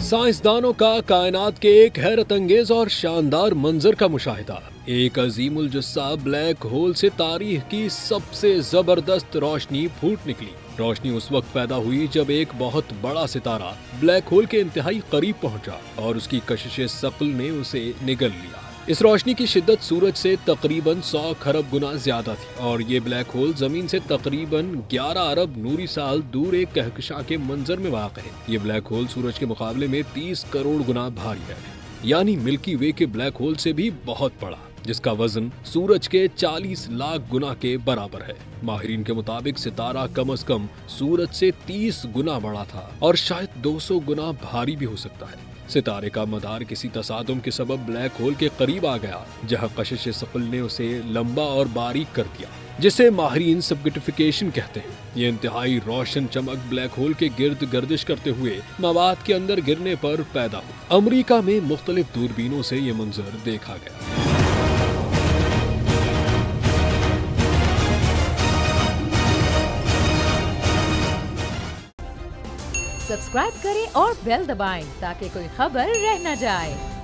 साइंसदानों का कायनात के एक हैरत अंगेज और शानदार मंजर का मुशाहिदा। एक अजीमुल जुस्सा ब्लैक होल से तारीख की सबसे जबरदस्त रोशनी फूट निकली। रोशनी उस वक्त पैदा हुई जब एक बहुत बड़ा सितारा ब्लैक होल के इंतहाई करीब पहुंचा और उसकी कशिश सकल ने उसे निगल लिया। इस रोशनी की शिद्दत सूरज से तकरीबन 100 खरब गुना ज्यादा थी और ये ब्लैक होल जमीन से तकरीबन 11 अरब नूरी साल दूर एक कहकशां के मंजर में वाक़ है। ये ब्लैक होल सूरज के मुकाबले में 30 करोड़ गुना भारी है, यानी मिल्की वे के ब्लैक होल से भी बहुत बड़ा, जिसका वजन सूरज के 40 लाख गुना के बराबर है। माहिरीन के मुताबिक सितारा कम से कम सूरज से 30 गुना बड़ा था और शायद 200 गुना भारी भी हो सकता है। सितारे का मदार किसी तसादुम के सबब ब्लैक होल के करीब आ गया, जहां कशिश सकल ने उसे लंबा और बारीक कर दिया, जिसे माहिरीन सबगिटिफिकेशन कहते हैं। ये इंतहाई रोशन चमक ब्लैक होल के गिर्द गर्दिश करते हुए मवाद के अंदर गिरने पर पैदा हुई। अमेरिका में मुख्तलिफ दूरबीनों से ये मंजर देखा गया। सब्सक्राइब करें और बेल दबाएं ताकि कोई खबर रह न जाए।